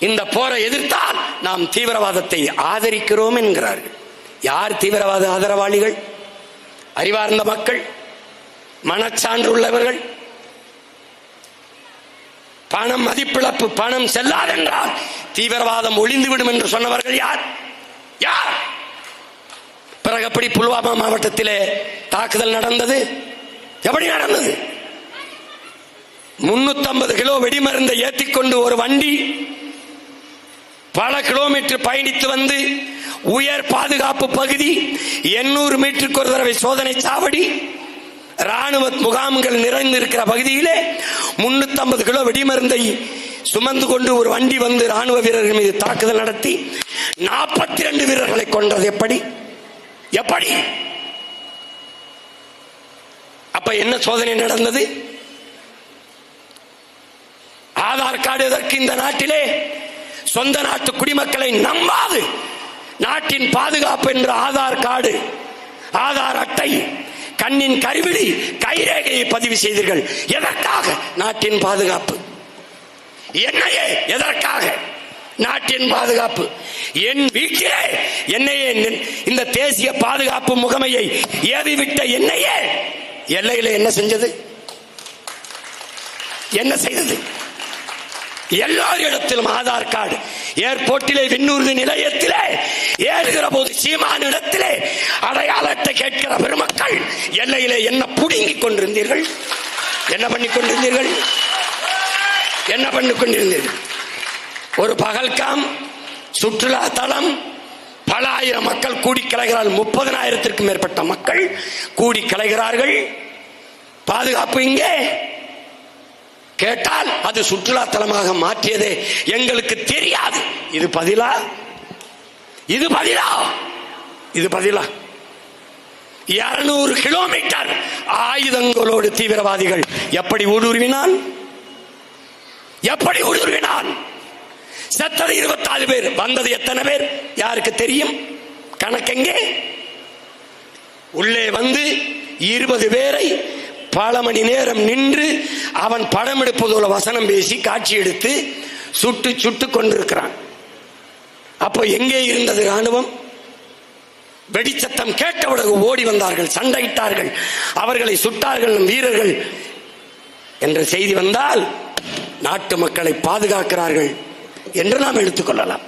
இந்த போரை எதிர்த்தால் நாம் தீவிரவாதத்தை ஆதரிக்கிறோம் என்கிறார்கள். யார் தீவிரவாத ஆதரவாளிகள்? அறிவார்ந்த மக்கள், மனச்சான்று உள்ளவர்கள். பணம் மதிப்பிழப்பு, பணம் செல்லாதென்றால் தீவிரவாதம் ஒளிந்துவிடும் என்று சொன்னவர்கள் யார்? யார்? பிறகு எப்படி புல்வாமா மாவட்டத்திலே தாக்குதல் நடந்தது? எப்படி நடந்தது? 350 கிலோ வெடிமருந்தை ஏற்றிக்கொண்டு ஒரு வண்டி பல கிலோமீட்டர் பயணித்து வந்து உயர் பாதுகாப்பு பகுதி 800 மீட்டருக்கு ஒரு தடவை சோதனை சாவடி, ராணுவ முகாம்கள் நிறைந்திருக்கிற பகுதியிலே 350 கிலோ வெடிமருந்தை சுமந்து கொண்டு ஒரு வண்டி வந்து ராணுவ வீரர்கள் மீது தாக்குதல் நடத்தி 42 வீரர்களை கொன்றது எப்படி? எப்படி? அப்ப என்ன சோதனை நடந்தது? ஆதார் கார்டு எதற்கு இந்த நாட்டிலே? சொந்த நாட்டு குடிமக்களை நம்பாது நாட்டின் பாதுகாப்பு என்ற ஆதார் கார்டு, ஆதார் அட்டை, கண்ணின் கருவிழி, கைரேகையை பதிவு செய்தீர்கள். எதற்காக? நாட்டின் பாதுகாப்பு. என்னையே எதற்காக? நாட்டின் பாதுகாப்பு. என் வீட்டிலே என்னையே இந்த தேசிய பாதுகாப்பு முகமையை ஏவிவிட்ட என்னையே எல்லையில என்ன செஞ்சது? என்ன செய்தது? எல்லாரிடத்திலும் ஆதார் கார்டு. ஏர்போர்ட்டிலே, விண்ணூர்தி நிலையத்திலே ஏறுகிற போது சீமானிடத்திலே அடையாளத்தை கேட்கிற பெருமக்கள் எல்லையிலே என்ன புடுங்கிக் கொண்டிருந்தீர்கள்? என்ன பண்ணிக் கொண்டிருந்தீர்கள்? என்ன பண்ணிக் கொண்டிருந்தீர்கள்? ஒரு பகல்காம் சுற்றுலா தலம், பல ஆயிரம் மக்கள் கூடி கலைகிறார்கள். 30,000த்திற்கும் மேற்பட்ட மக்கள் கூடி கலைகிறார்கள். பாதுகாப்பு இங்கே கேட்டால் அது சுற்றுலா தலமாக மாற்றியதே எங்களுக்கு தெரியாது. இது பதிலா? இது பதிலா? இது பதிலா? 200 கிலோமீட்டர் ஆயுதங்களோடு தீவிரவாதிகள் எப்படி ஊடுருவினான்? எப்படி ஊடுருவினான்? செத்தது 24 பேர், வந்தது எத்தனை பேர் யாருக்கு தெரியும்? கணக்கெங்கே? உள்ளே வந்து 20 பேரை பல மணி நேரம் நின்று அவன் படம் எடுப்பதோல வசனம் பேசி காட்சி எடுத்து சுட்டு சுட்டு கொண்டிருக்கிறான். அப்போ எங்கே இருந்தது ராணுவம்? வெடிச்சத்தம் கேட்டவுடன் ஓடி வந்தார்கள், சண்டையிட்டார்கள், அவர்களை சுட்டார்கள் வீரர்கள் என்ற செய்தி வந்தால் நாட்டு மக்களை பாதுகாக்கிறார்கள் என்று நாம் எடுத்துக்கொள்ளலாம்.